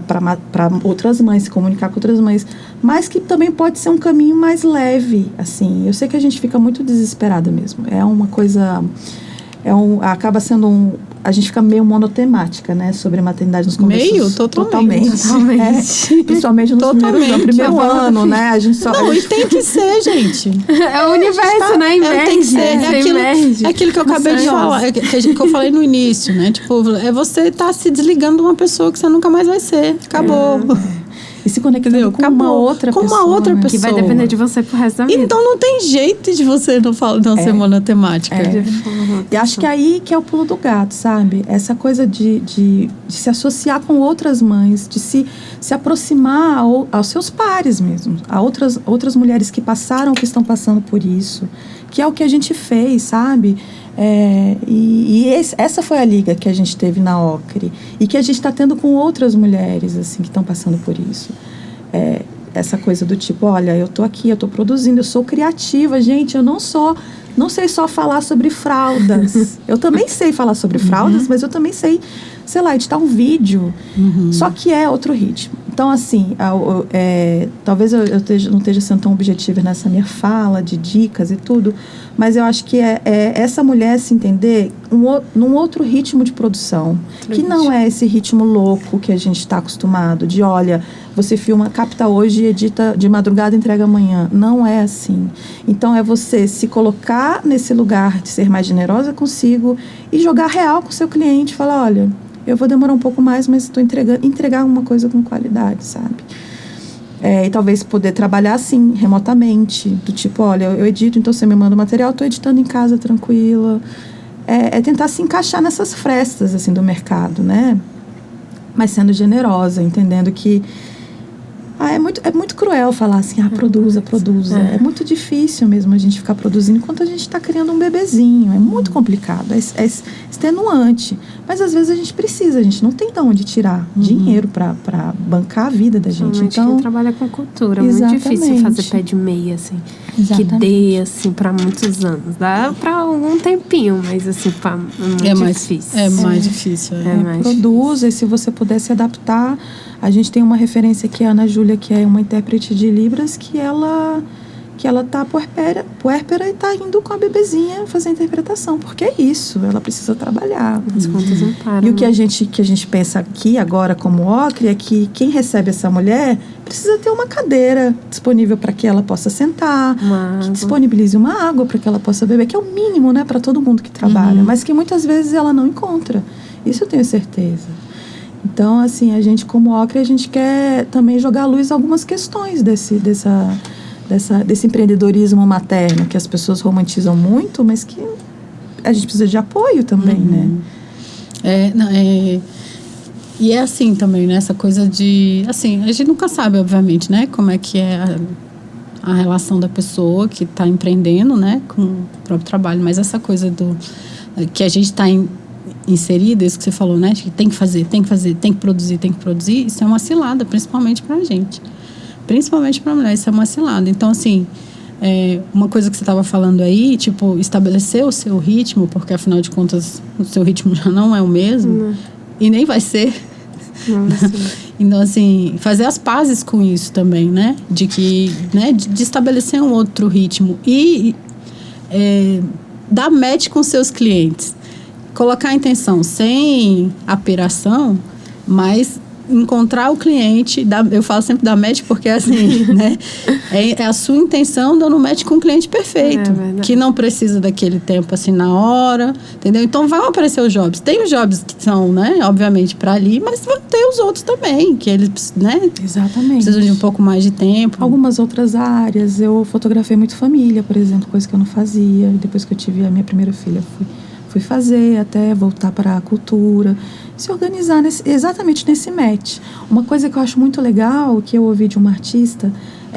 outras mães, se comunicar com outras mães, mas que também pode ser um caminho mais leve, assim. Eu sei que a gente fica muito desesperada mesmo, é uma coisa... acaba sendo a gente fica meio monotemática, né, sobre a maternidade nos começos. Meio? Totalmente. Principalmente no primeiro ano, né, a gente só... Não, e tem que ser, gente. É o universo, né, emerge. Tem que ser, é aquilo que eu acabei de falar, que eu falei no início, né, tipo, é você estar se desligando de uma pessoa que você nunca mais vai ser. Acabou. E se conectando com uma outra pessoa. Né? Que vai depender de você pro resto da vida. Então não tem jeito de você não ser monotemática. E acho que é aí que é o pulo do gato, sabe? Essa coisa de se associar com outras mães, de se aproximar aos seus pares mesmo, a outras mulheres que passaram ou que estão passando por isso, que é o que a gente fez, sabe? Essa foi a liga que a gente teve na Ocre e que a gente está tendo com outras mulheres assim que estão passando por isso. Essa coisa do tipo, olha, eu tô aqui, eu tô produzindo, eu sou criativa, gente, eu não sei só falar sobre fraldas. Eu também sei falar sobre fraldas, mas eu também sei, sei lá, editar um vídeo. Só que é outro ritmo. Então, assim, talvez eu não esteja sendo tão objetiva nessa minha fala de dicas e tudo, mas eu acho que essa mulher se entender num outro ritmo de produção, que não é esse ritmo louco que a gente está acostumado, de olha, você filma, capta hoje e edita de madrugada e entrega amanhã. Não é assim. Então, é você se colocar nesse lugar de ser mais generosa consigo e jogar real com o seu cliente, falar, olha, eu vou demorar um pouco mais, mas estou entregar uma coisa com qualidade, sabe? E talvez poder trabalhar assim, remotamente, do tipo, olha, eu edito, então você me manda o material, estou editando em casa, tranquila. Tentar se encaixar nessas frestas, assim, do mercado, né? Mas sendo generosa, entendendo que é muito cruel falar assim, produza. É muito difícil mesmo a gente ficar produzindo enquanto a gente está criando um bebezinho. É muito complicado, é extenuante. Mas às vezes a gente não tem de onde tirar dinheiro para bancar a vida da gente. Então, quem trabalha com cultura, é muito difícil fazer pé de meia, assim. Exatamente. Que dê, assim, para muitos anos. Dá para algum tempinho, mas assim, é muito difícil. É mais difícil. Produza, e se você puder se adaptar. A gente tem uma referência aqui, a Ana Júlia, que é uma intérprete de Libras, que ela tá puérpera e tá indo com a bebezinha fazer a interpretação, porque é isso, ela precisa trabalhar. As contas não param. E o que a gente pensa aqui agora como Ocre é que quem recebe essa mulher precisa ter uma cadeira disponível para que ela possa sentar, que disponibilize uma água para que ela possa beber, que é o mínimo, né, para todo mundo que trabalha, mas que muitas vezes ela não encontra. Isso eu tenho certeza. Então, assim, a gente como Ocre, a gente quer também jogar à luz algumas questões desse empreendedorismo materno, que as pessoas romantizam muito, mas que a gente precisa de apoio também, né? E é assim também, né? Essa coisa de... Assim, a gente nunca sabe, obviamente, né? Como é que é a relação da pessoa que está empreendendo, né? Com o próprio trabalho. Mas essa coisa que a gente está inserida, isso que você falou, né? Que tem que fazer, tem que produzir, isso é uma cilada, principalmente pra gente. Principalmente pra mulher, isso é uma cilada. Então, assim, uma coisa que você estava falando aí, tipo, estabelecer o seu ritmo, porque afinal de contas o seu ritmo já não é o mesmo, e nem vai ser. Não, Então, assim, fazer as pazes com isso também, né? De estabelecer um outro ritmo e dar match com seus clientes. Colocar a intenção sem apiração, mas encontrar o cliente, eu falo sempre da match porque assim, né? É a sua intenção dando match com o cliente perfeito, que não precisa daquele tempo assim na hora, entendeu? Então vão aparecer os jobs. Tem os jobs que são, né, obviamente para ali, mas vão ter os outros também, que eles, né? Exatamente. Precisam de um pouco mais de tempo. Algumas outras áreas, eu fotografei muito família, por exemplo, coisa que eu não fazia. Depois que eu tive a minha primeira filha, fui fazer, até voltar para a cultura, se organizar exatamente nesse match. Uma coisa que eu acho muito legal, que eu ouvi de uma artista,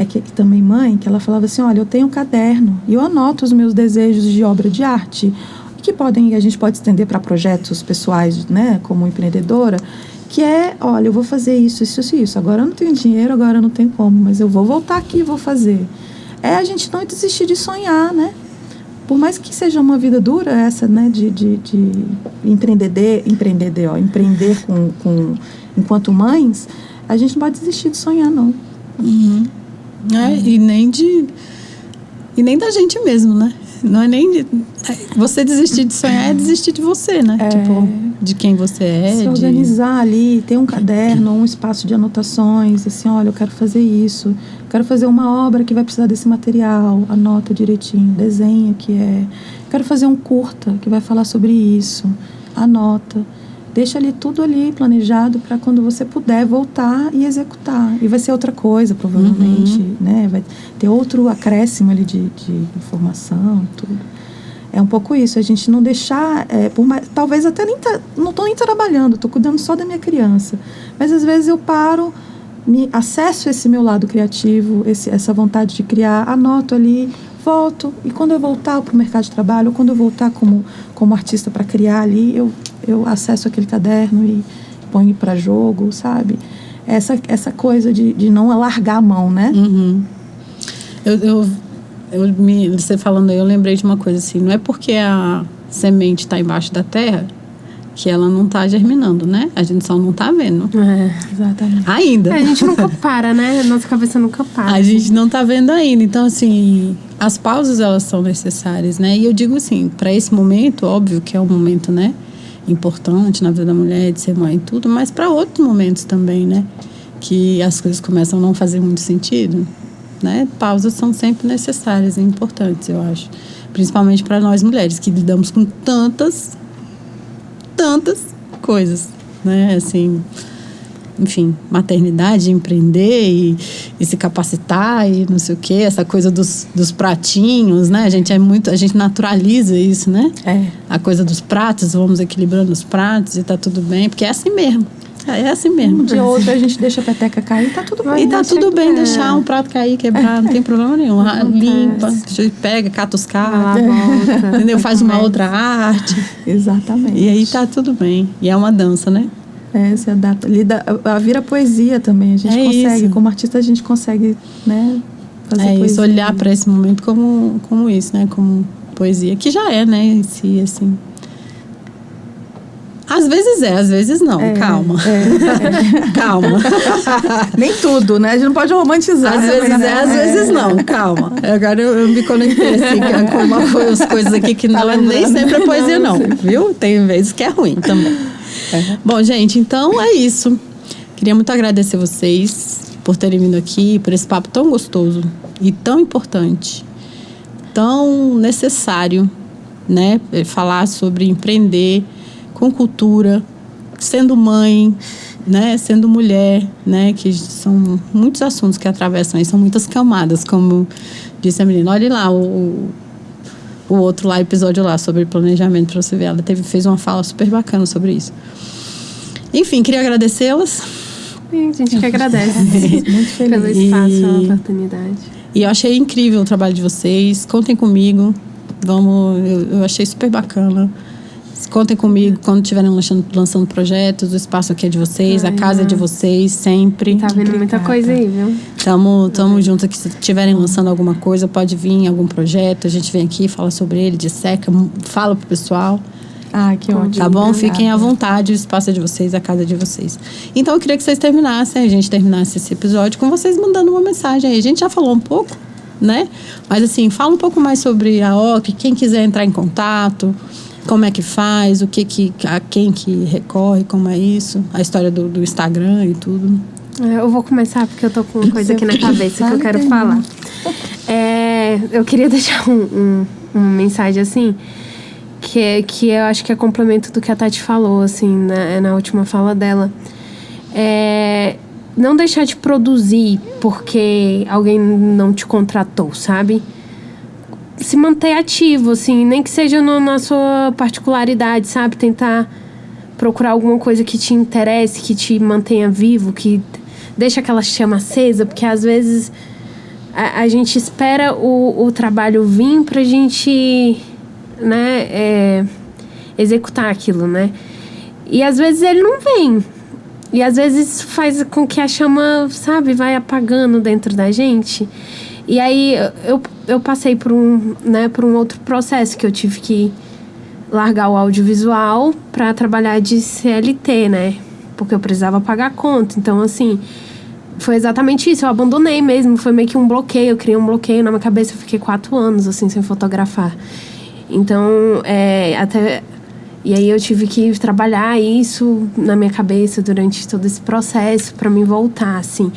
que também mãe, que ela falava assim, olha, eu tenho um caderno e eu anoto os meus desejos de obra de arte, que a gente pode estender para projetos pessoais, né, como empreendedora, que olha, eu vou fazer isso, agora eu não tenho dinheiro, agora eu não tenho como, mas eu vou voltar aqui e vou fazer. A gente não desistir de sonhar, né? Por mais que seja uma vida dura essa, né, de empreender enquanto mães, a gente não pode desistir de sonhar, não. Uhum. E nem da gente mesmo, né? Não é nem você desistir de sonhar, é desistir de você, né? Tipo, de quem você é. Se organizar ali, ter um caderno, um espaço de anotações, assim, olha, eu quero fazer isso, quero fazer uma obra que vai precisar desse material, anota direitinho, desenha quero fazer um curta que vai falar sobre isso, anota. Deixa ali tudo ali planejado para quando você puder voltar e executar. E vai ser outra coisa, provavelmente, né? Vai ter outro acréscimo ali de informação, tudo. É um pouco isso, a gente não deixar... talvez até não estou nem trabalhando, estou cuidando só da minha criança. Mas às vezes eu paro, acesso esse meu lado criativo, essa vontade de criar, anoto ali, volto. E quando eu voltar para o mercado de trabalho, ou quando eu voltar como artista para criar ali, eu acesso aquele caderno e ponho para jogo, sabe? Essa coisa de não largar a mão, né? Uhum. Você falando aí, eu lembrei de uma coisa assim, não é porque a semente está embaixo da terra que ela não está germinando, né? A gente só não está vendo. Exatamente. Ainda. A gente nunca para, né? Nossa cabeça nunca para. A gente não está vendo ainda. Então, assim, as pausas, elas são necessárias, né? E eu digo assim, para esse momento, óbvio que é um momento, né, importante na vida da mulher, de ser mãe e tudo, mas para outros momentos também, né? Que as coisas começam a não fazer muito sentido, né? Pausas são sempre necessárias e importantes, eu acho. Principalmente para nós mulheres, que lidamos com tantas coisas, né? Assim, enfim, maternidade, empreender e se capacitar e não sei o quê, essa coisa dos pratinhos, né? A gente naturaliza isso, né? A coisa dos pratos, vamos equilibrando os pratos e tá tudo bem, porque é assim mesmo. É assim mesmo. Um dia ou outro a gente deixa a peteca cair e tá tudo bem. E tá tudo bem deixar um prato cair, quebrar, não tem problema nenhum. Limpa, pega, cata os carros, entendeu? Faz uma outra arte. Exatamente. E aí tá tudo bem. E é uma dança, né? Se adapta. Vira poesia também. A gente consegue, isso. Como artista, a gente consegue, né, fazer poesia. Isso, olhar para esse momento como isso, né? Como poesia, que já é, né? Em si, assim. Às vezes não. Calma. Calma. Nem tudo, né? A gente não pode romantizar. Às vezes não. Calma. Agora eu me conectei assim, com as coisas aqui que não nem sempre é poesia, não. Viu? Tem vezes que é ruim também. Bom, gente, então é isso. Queria muito agradecer vocês por terem vindo aqui, por esse papo tão gostoso e tão importante, tão necessário, né? Falar sobre empreender com cultura, sendo mãe, né? Sendo mulher, né? Que são muitos assuntos que atravessam aí, são muitas camadas, como disse a menina. Olha lá o outro lá, episódio lá sobre planejamento, para você ver. Ela fez uma fala super bacana sobre isso. Enfim, queria agradecê-las. A gente que agradece. Muito feliz pelo espaço, pela oportunidade. E eu achei incrível o trabalho de vocês. Contem comigo. Eu achei super bacana. Contem comigo quando estiverem lançando projetos. O espaço aqui é de vocês, a casa é de vocês, sempre. Tá vendo muita coisa aí, viu? Tamo junto aqui. Se estiverem lançando alguma coisa, pode vir algum projeto. A gente vem aqui, fala sobre ele, disseca, fala pro pessoal. Ah, que ótimo. Tá bom? Obrigada. Fiquem à vontade, o espaço é de vocês, a casa é de vocês. Então, eu queria que vocês terminassem, a gente terminasse esse episódio com vocês mandando uma mensagem aí. A gente já falou um pouco, né? Mas, assim, fala um pouco mais sobre a OC, quem quiser entrar em contato, como é que faz, a quem que recorre, como é isso, a história do Instagram e tudo. Eu vou começar porque eu tô com uma coisa aqui na cabeça que eu quero falar. Eu queria deixar uma mensagem assim, que eu acho que é complemento do que a Tati falou, assim, na última fala dela. Não deixar de produzir porque alguém não te contratou, sabe? Se manter ativo, assim, nem que seja na sua particularidade, sabe? Tentar procurar alguma coisa que te interesse, que te mantenha vivo, que deixa aquela chama acesa, porque às vezes a gente espera o trabalho vir pra gente, né, executar aquilo, né? E às vezes ele não vem. E às vezes faz com que a chama, sabe, vai apagando dentro da gente. E aí eu passei por um outro processo que eu tive que largar o audiovisual para trabalhar de CLT, né? Porque eu precisava pagar a conta. Então, assim, foi exatamente isso. Eu abandonei mesmo. Foi meio que um bloqueio. Eu criei um bloqueio na minha cabeça. Eu fiquei 4 anos, assim, sem fotografar. Então, E aí eu tive que trabalhar isso na minha cabeça durante todo esse processo para me voltar, assim.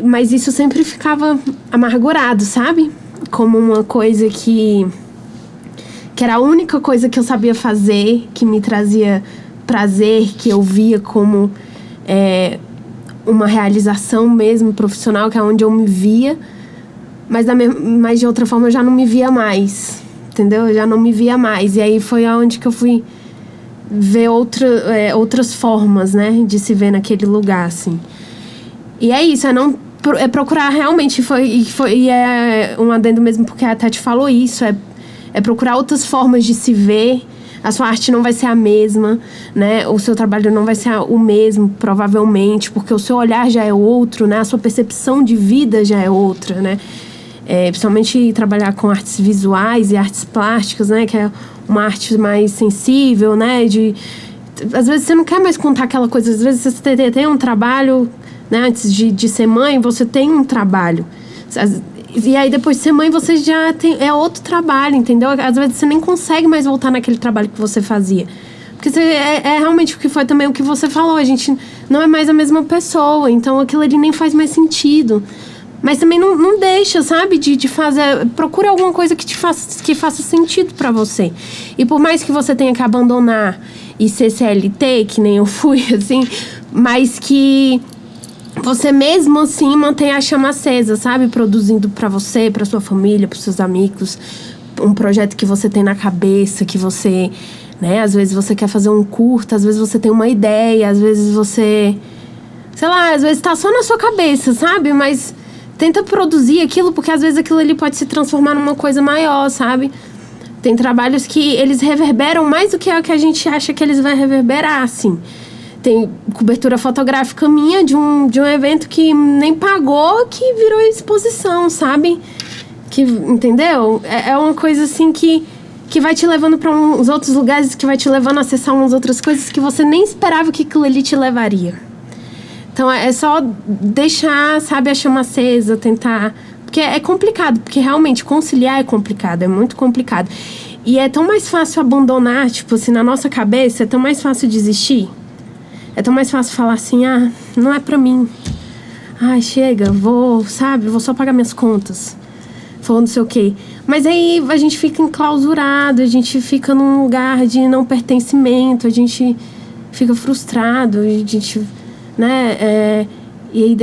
Mas isso sempre ficava amargurado, sabe? Como uma coisa que era a única coisa que eu sabia fazer, que me trazia prazer, que eu via como uma realização mesmo profissional, que é onde eu me via. Mas de outra forma eu já não me via mais, entendeu? Eu já não me via mais. E aí foi aonde que eu fui ver outras formas, né? De se ver naquele lugar, assim. E é isso, é procurar realmente, e é um adendo mesmo, porque a Tati falou isso, é procurar outras formas de se ver. A sua arte não vai ser a mesma, né? O seu trabalho não vai ser o mesmo, provavelmente, porque o seu olhar já é outro, né? A sua percepção de vida já é outra, né? Principalmente trabalhar com artes visuais e artes plásticas, né? Que é uma arte mais sensível, né? Às vezes você não quer mais contar aquela coisa, às vezes você tem um trabalho... Né? Antes de ser mãe, você tem um trabalho. E aí, depois de ser mãe, você já tem... É outro trabalho, entendeu? Às vezes, você nem consegue mais voltar naquele trabalho que você fazia. Porque realmente o que foi também o que você falou. A gente não é mais a mesma pessoa. Então, aquilo ali nem faz mais sentido. Mas também não deixa, sabe? De fazer... Procure alguma coisa que faça sentido pra você. E por mais que você tenha que abandonar e ser CLT, que nem eu fui, assim... Mas que... Você mesmo assim mantém a chama acesa, sabe? Produzindo pra você, pra sua família, pros seus amigos. Um projeto que você tem na cabeça, que você... Né? Às vezes você quer fazer um curta, às vezes você tem uma ideia, às vezes você... Sei lá, às vezes tá só na sua cabeça, sabe? Mas tenta produzir aquilo, porque às vezes aquilo ali pode se transformar numa coisa maior, sabe? Tem trabalhos que eles reverberam mais do que a gente acha que eles vão reverberar, assim. Tem cobertura fotográfica minha de um evento que nem pagou, que virou exposição, sabe? Entendeu? É uma coisa assim que vai te levando para uns outros lugares, que vai te levando a acessar umas outras coisas que você nem esperava que aquilo ali te levaria. Então é só deixar, sabe, a chama acesa, tentar... Porque é complicado, porque realmente conciliar é complicado, é muito complicado. E é tão mais fácil abandonar, tipo assim, na nossa cabeça, é tão mais fácil desistir. É tão mais fácil falar assim, não é pra mim. Chega, vou só pagar minhas contas. Vou não sei o quê. Mas aí a gente fica enclausurado, a gente fica num lugar de não pertencimento, a gente fica frustrado, a gente, né? E aí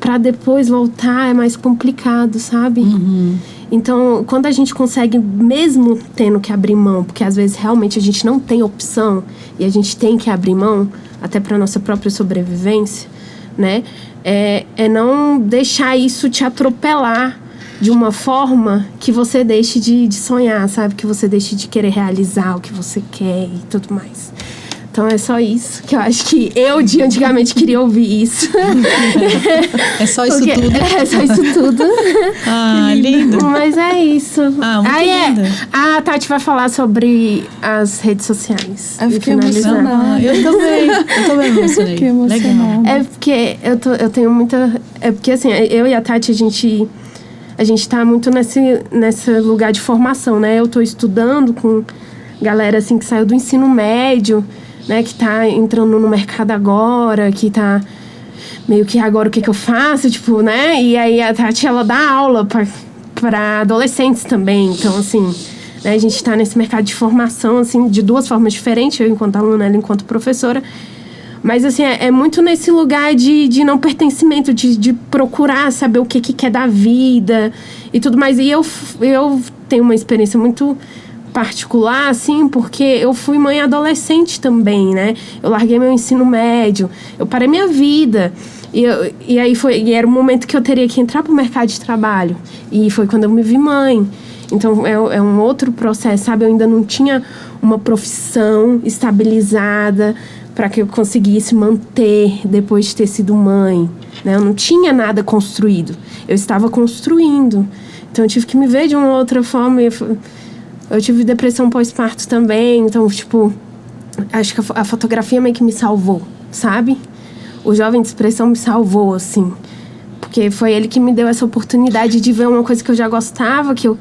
pra depois voltar é mais complicado, sabe? Uhum. Então, quando a gente consegue, mesmo tendo que abrir mão, porque às vezes realmente a gente não tem opção e a gente tem que abrir mão, até para nossa própria sobrevivência, né? É não deixar isso te atropelar, de uma forma que você deixe de sonhar, sabe? Que você deixe de querer realizar o que você quer e tudo mais. Então é só isso, que eu acho que eu de antigamente queria ouvir isso. É só isso tudo? É só isso tudo. Ah, lindo. Mas é isso. Ah, muito lindo. A Tati vai falar sobre as redes sociais. Eu fiquei emocionada. Eu também me emocionei. Fiquei emocionada. Legal. É porque eu tenho muita... É porque assim, eu e a Tati, a gente tá muito nesse lugar de formação, né? Eu tô estudando com galera assim que saiu do ensino médio, né, que tá entrando no mercado agora, que tá meio que agora o que eu faço, tipo, né? E aí a Tati, ela dá aula para adolescentes também. Então, assim, né, a gente tá nesse mercado de formação, assim, de duas formas diferentes, eu enquanto aluna, ela enquanto professora. Mas, assim, é muito nesse lugar de não pertencimento, de procurar saber o que quer da vida e tudo mais. E eu tenho uma experiência muito particular, assim, porque eu fui mãe adolescente também, né? Eu larguei meu ensino médio, eu parei minha vida. E aí era o momento que eu teria que entrar pro mercado de trabalho. E foi quando eu me vi mãe. Então, é um outro processo, sabe? Eu ainda não tinha uma profissão estabilizada para que eu conseguisse manter depois de ter sido mãe, né? Eu não tinha nada construído. Eu estava construindo. Então, eu tive que me ver de uma outra forma. Eu tive depressão pós-parto também, então, tipo, acho que a fotografia meio que me salvou, sabe? O Jovem de Expressão me salvou, assim, porque foi ele que me deu essa oportunidade de ver uma coisa que eu já gostava, que eu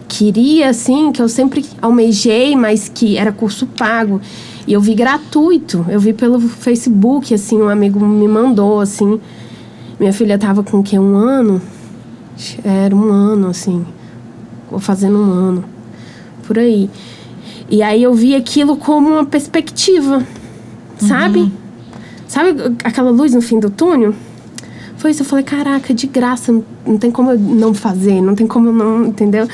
queria, assim, que eu sempre almejei, mas que era curso pago. E eu vi gratuito, eu vi pelo Facebook, assim, um amigo me mandou, assim. Minha filha tava com o quê? 1 ano? Era 1 ano, assim, fazendo 1 ano. Por aí. E aí eu vi aquilo como uma perspectiva, sabe? Sabe aquela luz no fim do túnel? Foi isso, eu falei, caraca, de graça, não tem como eu não fazer, não tem como eu não, entendeu?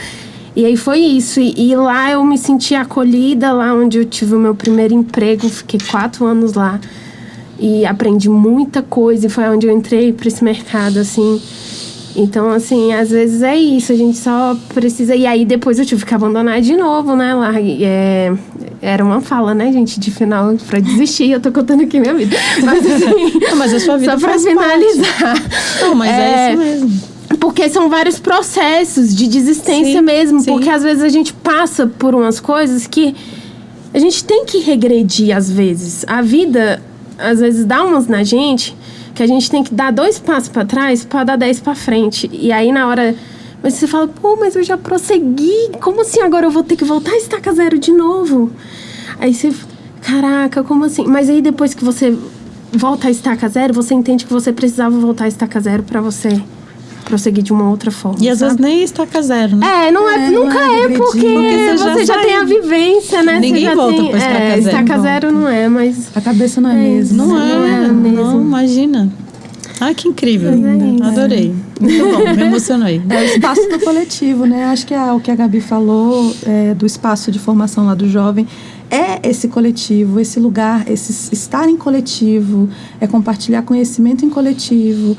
E aí foi isso, e lá eu me senti acolhida, lá onde eu tive o meu primeiro emprego, fiquei 4 anos lá, e aprendi muita coisa, e foi onde eu entrei para esse mercado, assim. Então, assim, às vezes é isso, a gente só precisa... E aí, depois eu tive que abandonar de novo, né? Era uma fala, né, gente, de final pra desistir. Eu tô contando aqui minha vida. Mas, assim... Não, mas a sua vida só pra finalizar. Não, mas é isso mesmo. Porque são vários processos de desistência mesmo. Sim. Porque, às vezes, a gente passa por umas coisas que a gente tem que regredir, às vezes. A vida, às vezes, dá umas na gente... que a gente tem que dar 2 passos para trás para dar 10 para frente. E aí, na hora... Mas você fala, pô, mas eu já prossegui. Como assim agora eu vou ter que voltar a estaca zero de novo? Aí você... Caraca, como assim? Mas aí, depois que você volta a estaca zero, você entende que você precisava voltar a estaca zero para você prosseguir de uma outra forma. E às vezes nem estaca zero, né? Nunca é porque você já tem a vivência, né? Ninguém você já volta tem, pra estaca zero. Estaca zero não é, mas... A cabeça não é mesmo. Não, imagina. Ah, que incrível. Adorei. Muito bom, me emocionei. É o espaço do coletivo, né? Acho que o que a Gabi falou do espaço de formação lá do jovem é esse coletivo, esse lugar, esse estar em coletivo, é compartilhar conhecimento em coletivo,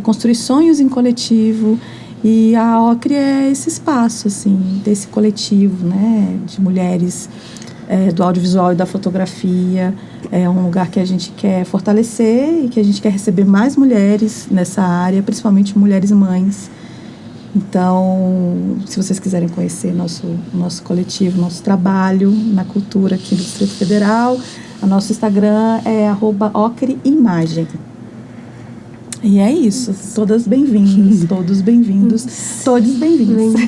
construir sonhos em coletivo. E a OCRE é esse espaço, assim, desse coletivo, né? De mulheres do audiovisual e da fotografia. É um lugar que a gente quer fortalecer e que a gente quer receber mais mulheres nessa área, principalmente mulheres mães. Então, se vocês quiserem conhecer nosso coletivo, nosso trabalho na cultura aqui do Distrito Federal, o nosso Instagram é @ocreimagem. E é isso. Todas bem-vindas, todos bem-vindos, todos bem-vindos.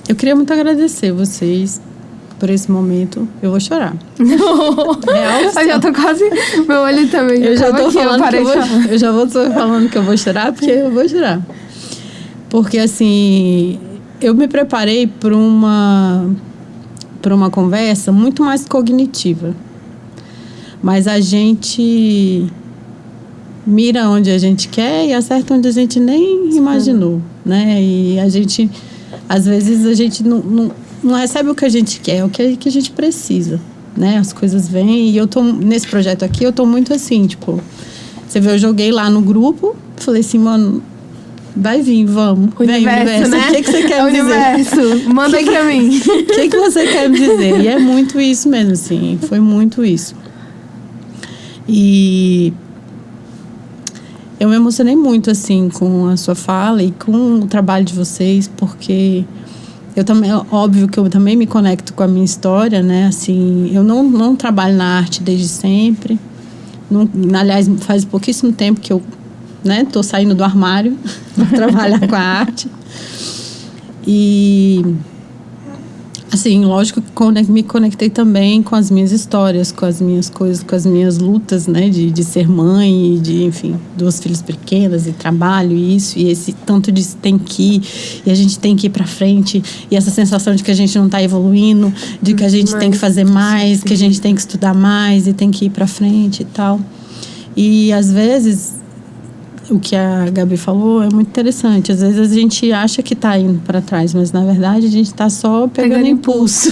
Eu queria muito agradecer vocês por esse momento. Eu vou chorar. Eu já tô quase... Meu olho também. Eu já tô falando eu já vou falando que eu vou chorar, porque eu vou chorar. Porque, assim, eu me preparei para uma conversa muito mais cognitiva. Mas a gente mira onde a gente quer e acerta onde a gente nem imaginou, né? E a gente... Às vezes a gente não recebe o que a gente quer, é o que a gente precisa, né? As coisas vêm e eu tô... Nesse projeto aqui, eu tô muito assim, tipo... Você vê, eu joguei lá no grupo Falei assim, mano, vai vir, vamos. Universo, né? O que você quer me dizer? Universo, manda pra mim. O que você quer me dizer? E é muito isso mesmo, assim. Foi muito isso. E eu me emocionei muito, assim, com a sua fala e com o trabalho de vocês, porque eu também, óbvio que eu também me conecto com a minha história, né? Assim, eu não trabalho na arte desde sempre. Aliás, faz pouquíssimo tempo que eu, né, tô saindo do armário para trabalhar com a arte. E assim, lógico que me conectei também com as minhas histórias, com as minhas coisas, com as minhas lutas, né, de ser mãe e de, enfim, 2 filhas pequenas e trabalho e isso, e esse tanto de tem que ir, e a gente tem que ir pra frente, e essa sensação de que a gente não tá evoluindo, de que a gente tem que fazer mais, que a gente tem que estudar mais e tem que ir pra frente e tal. E às vezes o que a Gabi falou é muito interessante. Às vezes a gente acha que está indo para trás, mas na verdade a gente está só pegando impulso.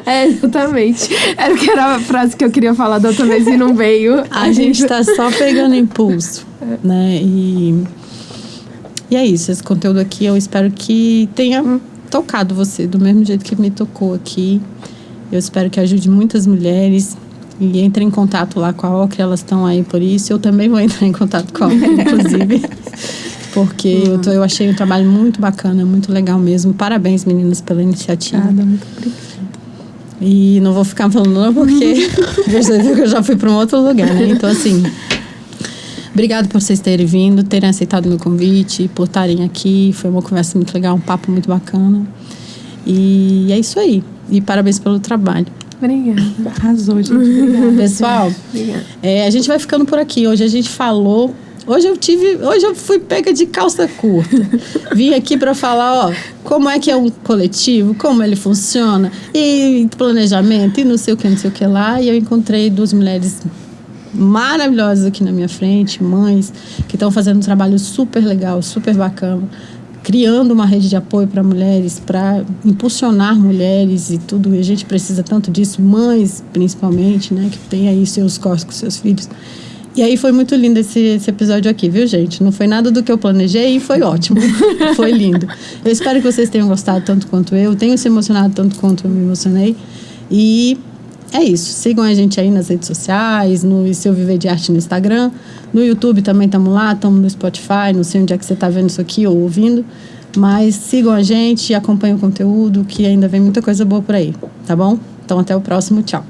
Exatamente. Era a frase que eu queria falar da outra vez e não veio. A gente está só pegando impulso, né? E é isso. Esse conteúdo aqui eu espero que tenha tocado você do mesmo jeito que me tocou aqui. Eu espero que ajude muitas mulheres. E entre em contato lá com a Ocre, elas estão aí por isso. Eu também vou entrar em contato com a Ocre, inclusive. Porque eu achei um trabalho muito bacana, muito legal mesmo. Parabéns, meninas, pela iniciativa. Muito obrigada. E não vou ficar falando não, porque você viu que eu já fui para um outro lugar, né? Então, assim, obrigado por vocês terem vindo, terem aceitado o meu convite, por estarem aqui. Foi uma conversa muito legal, um papo muito bacana. E é isso aí. E parabéns pelo trabalho. Obrigada. Arrasou, gente. Obrigada. Pessoal, a gente vai ficando por aqui. Hoje a gente falou... Hoje eu fui pega de calça curta. Vim aqui para falar, ó, como é que é um coletivo, como ele funciona, e planejamento, e não sei o que lá. E eu encontrei 2 mulheres maravilhosas aqui na minha frente, mães, que estão fazendo um trabalho super legal, super bacana, criando uma rede de apoio para mulheres, para impulsionar mulheres e tudo. E a gente precisa tanto disso, mães principalmente, né, que tem aí seus corres com seus filhos. E aí foi muito lindo esse episódio aqui, viu, gente? Não foi nada do que eu planejei e foi ótimo. Foi lindo. Eu espero que vocês tenham gostado tanto quanto eu. Tenham se emocionado tanto quanto eu me emocionei. E é isso. Sigam a gente aí nas redes sociais, no Seu Viver de Arte no Instagram. No YouTube também estamos lá, estamos no Spotify. Não sei onde é que você está vendo isso aqui ou ouvindo. Mas sigam a gente e acompanhem o conteúdo, que ainda vem muita coisa boa por aí. Tá bom? Então até o próximo. Tchau.